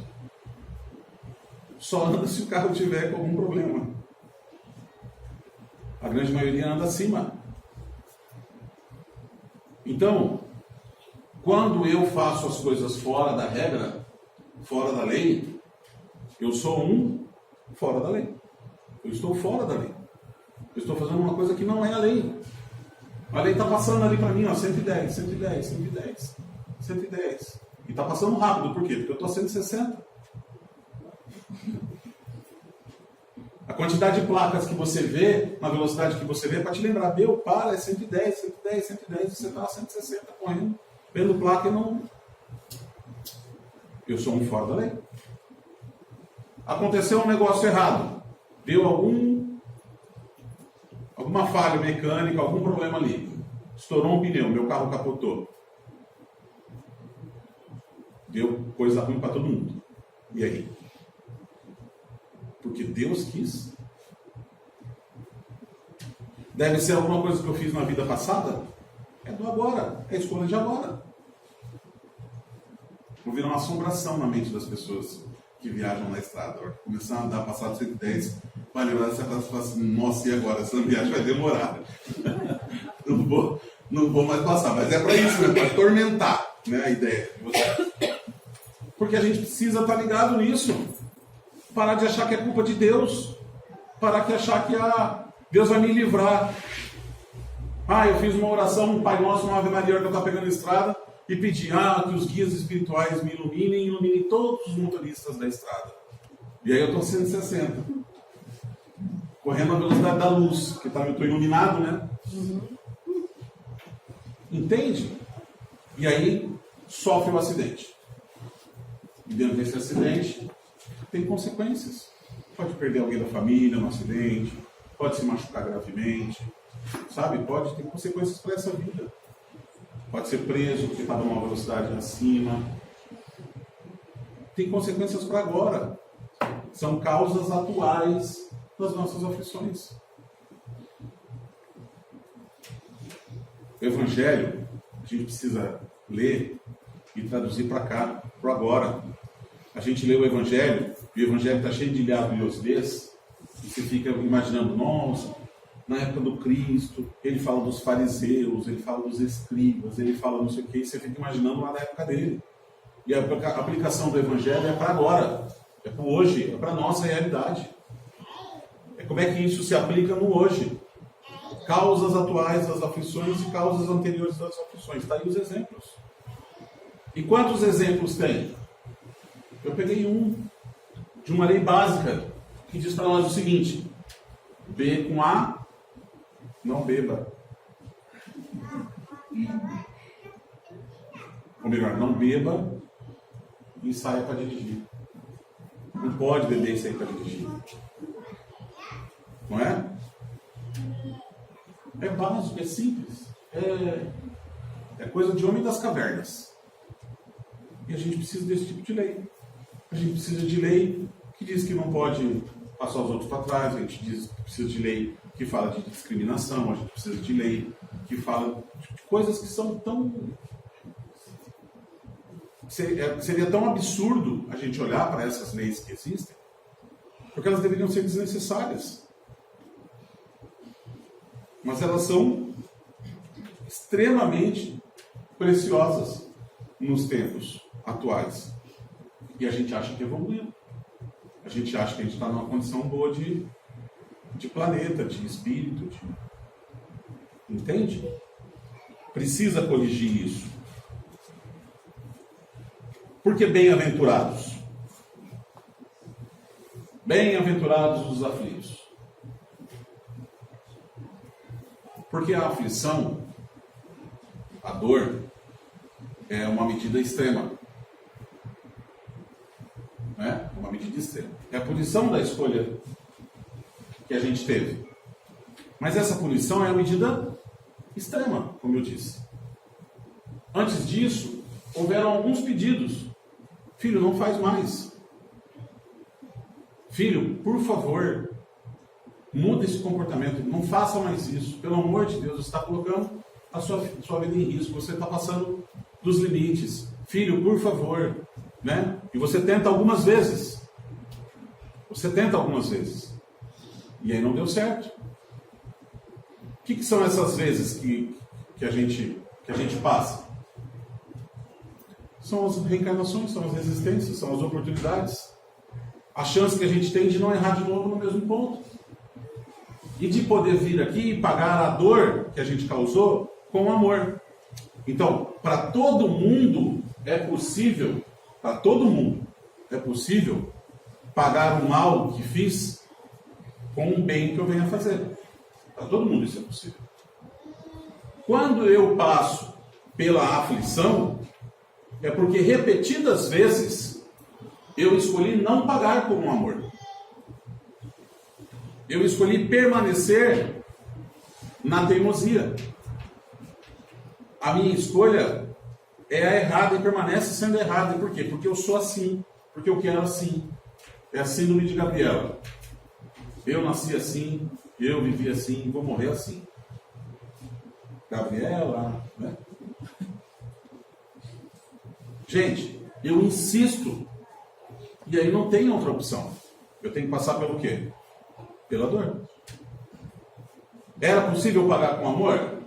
Só anda se o carro tiver com algum problema. A grande maioria anda acima. Então, quando eu faço as coisas fora da regra, fora da lei, eu sou um fora da lei. Eu estou fora da lei. Eu estou fazendo uma coisa que não é a lei. A lei está passando ali para mim, 110, 110, 110, 110. E está passando rápido, por quê? Porque eu estou a 160. A quantidade de placas que você vê, na velocidade que você vê, para te lembrar, para, é 110, 110, 110, e você está a 160 correndo, vendo placa e não... Eu sou um fora da lei. Aconteceu um negócio errado. Deu alguma falha mecânica, algum problema ali. Estourou um pneu, meu carro capotou. Deu coisa ruim para todo mundo. E aí? Porque Deus quis? Deve ser alguma coisa que eu fiz na vida passada? É do agora, é a escolha de agora. Vou virar uma assombração na mente das pessoas que viajam na estrada. Vai começar a andar, passar de 110, vai lembrar dessa frase e falar assim, nossa, e agora? Essa viagem vai demorar. não vou mais passar. Mas é para isso, né? Para atormentar, né, a ideia de você. Porque a gente precisa estar ligado nisso. Parar de achar que é culpa de Deus. Parar de achar que Deus vai me livrar. Eu fiz uma oração, um Pai Nosso, uma Ave Maria, que eu estava pegando a estrada, e pedi que os guias espirituais me iluminem e iluminem todos os motoristas da estrada. E aí eu estou 160. Correndo a velocidade da luz, porque eu estou iluminado, né? Entende? E aí sofre o acidente. E dentro desse acidente tem consequências. Pode perder alguém da família no acidente, pode se machucar gravemente, sabe? Pode ter consequências para essa vida. Pode ser preso porque estava numa velocidade acima. Tem consequências para agora. São causas atuais das nossas aflições. O Evangelho, a gente precisa ler e traduzir para cá, para agora. A gente lê o Evangelho, e o Evangelho está cheio de ilhavidez, e você fica imaginando, nossa, na época do Cristo, ele fala dos fariseus, ele fala dos escribas, ele fala não sei o que, e você fica imaginando lá na época dele. E a aplicação do Evangelho é para agora, é para o hoje, é para a nossa realidade. É como é que isso se aplica no hoje. Causas atuais das aflições e causas anteriores das aflições. Está aí os exemplos. E quantos exemplos tem? Eu peguei de uma lei básica que diz para nós o seguinte: B com A, não beba. Ou melhor, não beba e saia para dirigir. Não pode beber e sair para dirigir. Não é? É básico, é simples. É coisa de homem das cavernas. E a gente precisa desse tipo de lei. A gente precisa de lei que diz que não pode passar os outros para trás. A gente precisa de lei que fala de discriminação. A gente precisa de lei que fala de coisas que são tão... Seria tão absurdo a gente olhar para essas leis que existem, porque elas deveriam ser desnecessárias. Mas elas são extremamente preciosas nos tempos atuais. E a gente acha que evoluiu. A gente acha que a gente está numa condição boa de planeta, de espírito. Entende? Precisa corrigir isso. Porque bem-aventurados. Bem-aventurados os aflitos. Porque a aflição, a dor, é uma medida extrema. Né? Uma medida extrema. É a punição da escolha que a gente teve. Mas essa punição é uma medida extrema, como eu disse. Antes disso, houveram alguns pedidos. Filho, não faz mais. Filho, por favor, muda esse comportamento. Não faça mais isso. Pelo amor de Deus, você está colocando a sua vida em risco. Você está passando dos limites. Filho, por favor. Né? E você tenta algumas vezes. E aí não deu certo. O que são essas vezes que a gente passa? São as reencarnações, são as existências, são as oportunidades. A chance que a gente tem de não errar de novo no mesmo ponto. E de poder vir aqui e pagar a dor que a gente causou com amor. Então, para todo mundo é possível, pagar o mal que fiz com o bem que eu venho a fazer. Para todo mundo isso é possível. Quando eu passo pela aflição, é porque repetidas vezes eu escolhi não pagar com amor. Eu escolhi permanecer na teimosia. A minha escolha é a errada e permanece sendo errada. Por quê? Porque eu sou assim. Porque eu quero assim. É a síndrome de Gabriela. Eu nasci assim, eu vivi assim, vou morrer assim. Gabriela, né? Gente, eu insisto. E aí não tem outra opção. Eu tenho que passar pelo quê? Pela dor. Era possível pagar com amor?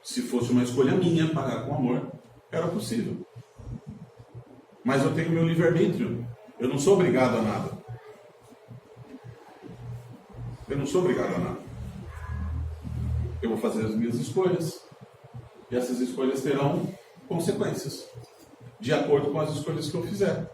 Se fosse uma escolha minha pagar com amor, era possível. Mas eu tenho meu livre-arbítrio. Eu não sou obrigado a nada. Eu vou fazer as minhas escolhas. E essas escolhas terão consequências. De acordo com as escolhas que eu fizer.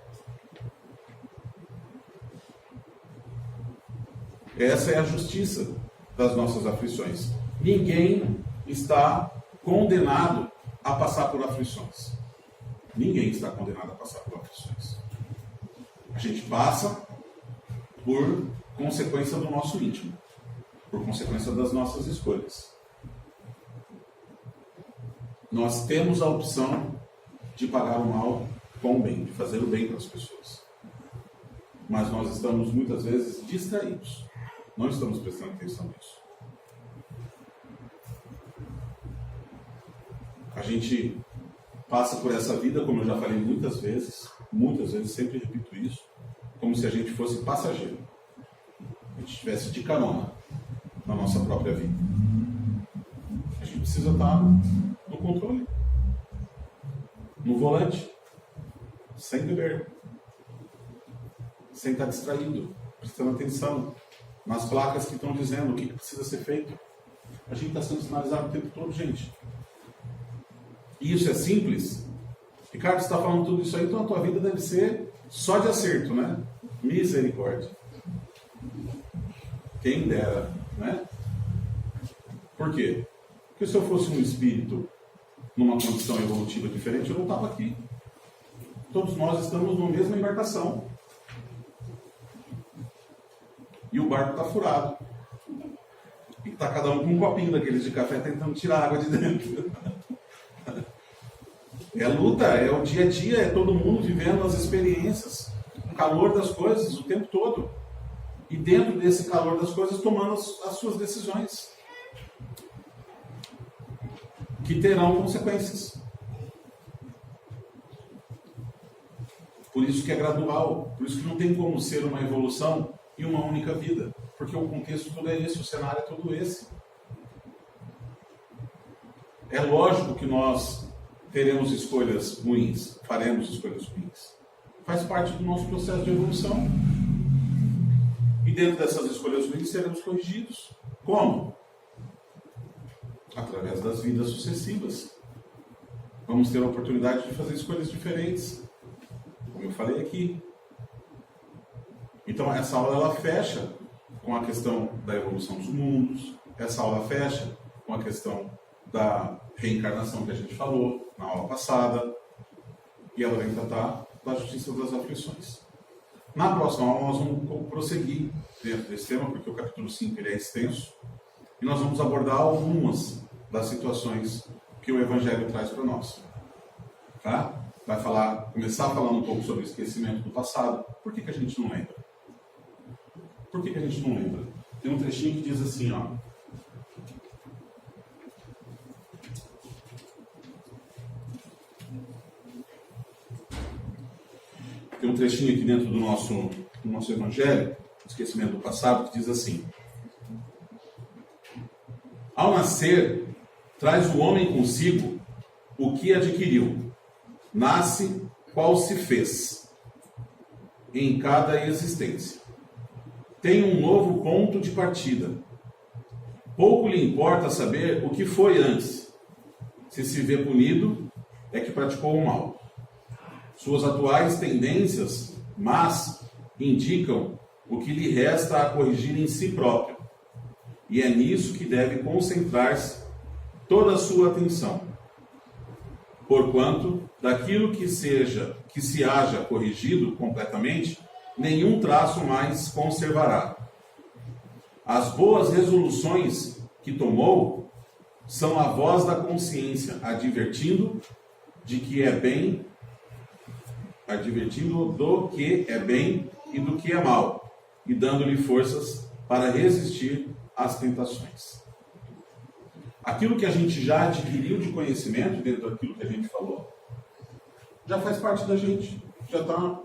Essa é a justiça das nossas aflições. Ninguém está condenado a passar por aflições. Ninguém está condenado a passar por aflições. A gente passa por consequência do nosso íntimo, por consequência das nossas escolhas. Nós temos a opção de pagar o mal com o bem, de fazer o bem para as pessoas. Mas nós estamos muitas vezes distraídos. Não estamos prestando atenção nisso. A gente passa por essa vida, como eu já falei muitas vezes, sempre repito isso, como se a gente fosse passageiro. A gente estivesse de carona na nossa própria vida. A gente precisa estar no controle, no volante, sem beber, sem estar distraído, prestando atenção nas placas que estão dizendo o que precisa ser feito. A gente está sendo sinalizado o tempo todo, gente. E isso é simples. Ricardo, você está falando tudo isso aí, então a tua vida deve ser só de acerto, né? Misericórdia. Quem dera, né? Por quê? Porque se eu fosse um espírito numa condição evolutiva diferente, eu não estava aqui. Todos nós estamos na mesma embarcação. E o barco está furado. E está cada um com um copinho daqueles de café tentando tirar a água de dentro. É luta, é o dia a dia, é todo mundo vivendo as experiências, o calor das coisas o tempo todo. E dentro desse calor das coisas, tomando as suas decisões. Que terão consequências. Por isso que é gradual, por isso que não tem como ser uma evolução em uma única vida. Porque o contexto todo é esse, o cenário é todo esse. É lógico que nós teremos escolhas ruins, faremos escolhas ruins. Faz parte do nosso processo de evolução. E dentro dessas escolhas ruins seremos corrigidos. Como? Através das vidas sucessivas. Vamos ter a oportunidade de fazer escolhas diferentes. Como eu falei aqui. Então essa aula ela fecha com a questão da evolução dos mundos. Essa aula fecha com a questão da reencarnação que a gente falou na aula passada. E ela vem tratar da justiça das aflições. Na próxima aula nós vamos prosseguir dentro desse tema, porque o capítulo 5 ele é extenso. E nós vamos abordar algumas das situações que o Evangelho traz para nós. Tá? Vai começar falando um pouco sobre o esquecimento do passado. Por que a gente não lembra? Por que a gente não lembra? Tem um trechinho que diz assim, ó. Tem um trechinho aqui dentro do nosso Evangelho, esquecimento do passado, que diz assim: ao nascer, traz o homem consigo o que adquiriu. Nasce qual se fez em cada existência. Tem um novo ponto de partida. Pouco lhe importa saber o que foi antes. Se se vê punido, é que praticou o mal. Suas atuais tendências más indicam o que lhe resta a corrigir em si próprio. E é nisso que deve concentrar-se toda a sua atenção. Porquanto, daquilo que se haja corrigido completamente, nenhum traço mais conservará. As boas resoluções que tomou são a voz da consciência, advertindo do que é bem e do que é mal, e dando-lhe forças para resistir às tentações. Aquilo que a gente já adquiriu de conhecimento, dentro daquilo que a gente falou, já faz parte da gente, já está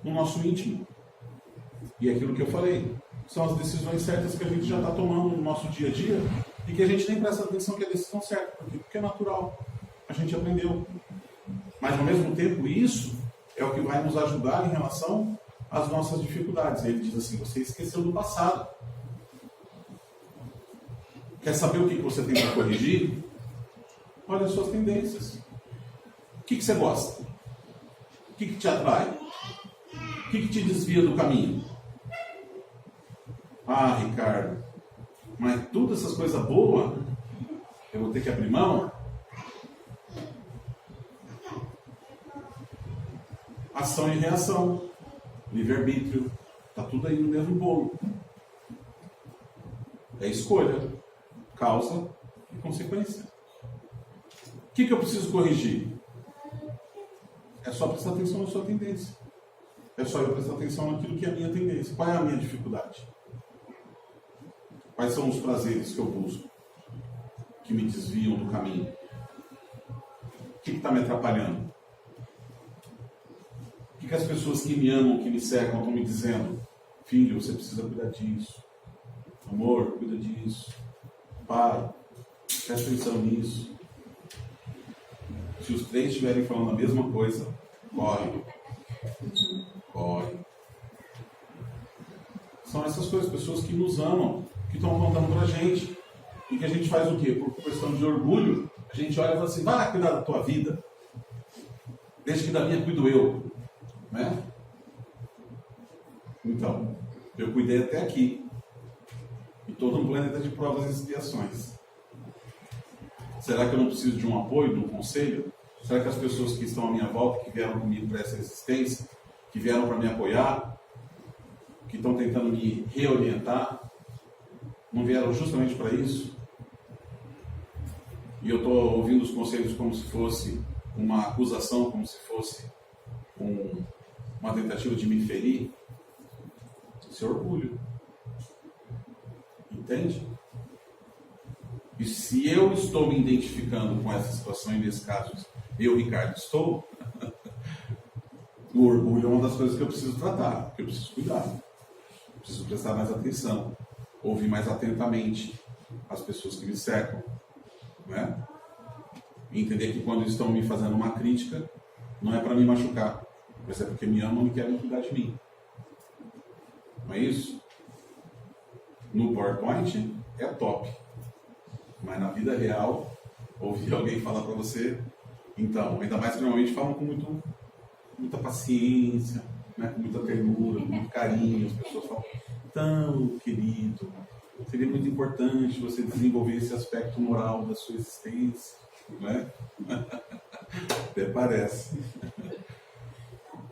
no nosso íntimo. E aquilo que eu falei, são as decisões certas que a gente já está tomando no nosso dia a dia, e que a gente nem presta atenção que é a decisão certa, porque é natural, a gente aprendeu. Mas, ao mesmo tempo, isso é o que vai nos ajudar em relação às nossas dificuldades. Ele diz assim: você esqueceu do passado. Quer saber o que você tem para corrigir? Olha as suas tendências. O que você gosta? O que te atrai? O que te desvia do caminho? Ah, Ricardo, mas todas essas coisas boas, eu vou ter que abrir mão? Ação e reação, livre-arbítrio, está tudo aí no mesmo bolo. É escolha, causa e consequência. O que eu preciso corrigir? É só prestar atenção na sua tendência. É só eu prestar atenção naquilo que é a minha tendência. Qual é a minha dificuldade? Quais são os prazeres que eu busco, que me desviam do caminho? O que está me atrapalhando? O que as pessoas que me amam, que me cercam, estão me dizendo? Filho, você precisa cuidar disso. Amor, cuida disso. Pai, presta atenção nisso. Se os três estiverem falando a mesma coisa, corre. Corre. São essas coisas, pessoas que nos amam, que estão apontando para a gente. E que a gente faz o quê? Por questão de orgulho, a gente olha e fala assim: vai lá cuidar da tua vida. Desde que da minha cuido eu. Né? Então, eu cuidei até aqui. E estou num planeta de provas e expiações. Será que eu não preciso de um apoio, de um conselho? Será que as pessoas que estão à minha volta, que vieram comigo para essa existência, que vieram para me apoiar, que estão tentando me reorientar, não vieram justamente para isso? E eu estou ouvindo os conselhos como se fosse uma acusação, como se fosse uma tentativa de me ferir? Isso é orgulho. Entende? E se eu estou me identificando com essa situação, e nesse caso eu, Ricardo, estou, o orgulho é uma das coisas que eu preciso tratar, que eu preciso cuidar. Preciso prestar mais atenção, ouvir mais atentamente as pessoas que me cercam, né? E entender que quando estão me fazendo uma crítica, não é para me machucar, mas é porque me amam e querem cuidar de mim. Não é isso? No PowerPoint é top, mas na vida real, ouvir alguém falar para você, então, ainda mais que normalmente falam com muita paciência, né, com muita ternura, com muito carinho, as pessoas falam, então, querido, seria muito importante você desenvolver esse aspecto moral da sua existência, né? Até parece.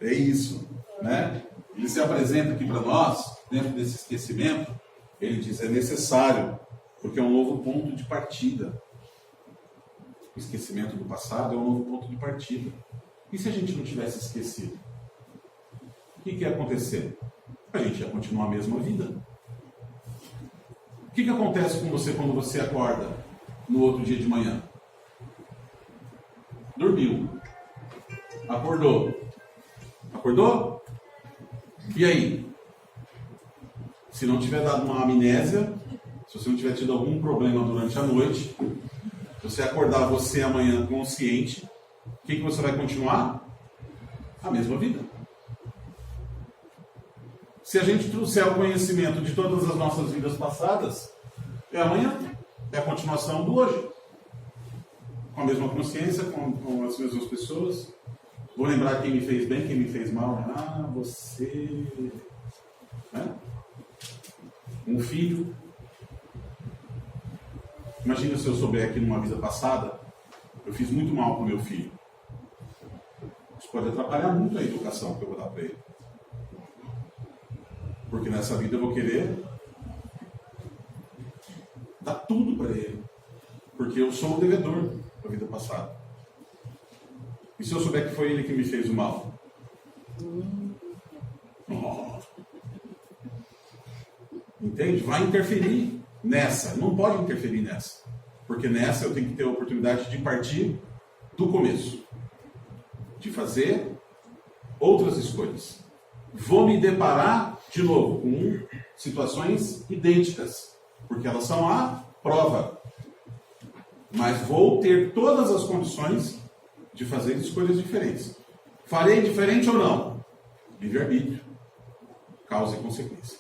É isso, né? Ele se apresenta aqui para nós, dentro desse esquecimento, ele diz, é necessário, porque é um novo ponto de partida. O esquecimento do passado é um novo ponto de partida. E se a gente não tivesse esquecido? O que ia acontecer? A gente ia continuar a mesma vida. O que acontece com você quando você acorda no outro dia de manhã? Dormiu. Acordou. Acordou? E aí? Se não tiver dado uma amnésia, se você não tiver tido algum problema durante a noite, se você acordar você amanhã consciente, o que você vai continuar? A mesma vida. Se a gente trouxer o conhecimento de todas as nossas vidas passadas, é amanhã, é a continuação do hoje. Com a mesma consciência, com as mesmas pessoas. Vou lembrar quem me fez bem, quem me fez mal. Ah, você... Né? Um filho. Imagina se eu souber que numa vida passada, eu fiz muito mal para o meu filho. Isso pode atrapalhar muito a educação que eu vou dar para ele. Porque nessa vida eu vou querer dar tudo para ele. Porque eu sou o devedor da vida passada. E se eu souber que foi ele que me fez o mal? Oh. Entende? Vai interferir nessa. Não pode interferir nessa. Porque nessa eu tenho que ter a oportunidade de partir do começo. De fazer outras escolhas. Vou me deparar, de novo, com situações idênticas. Porque elas são a prova. Mas vou ter todas as condições de fazer escolhas diferentes. Farei diferente ou não? Livre-arbítrio. Causa e consequência.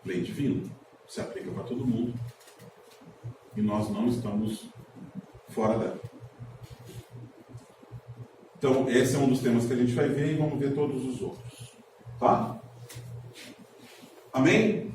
Lei divina. Se aplica para todo mundo. E nós não estamos fora dela. Então, esse é um dos temas que a gente vai ver e vamos ver todos os outros. Tá? Amém?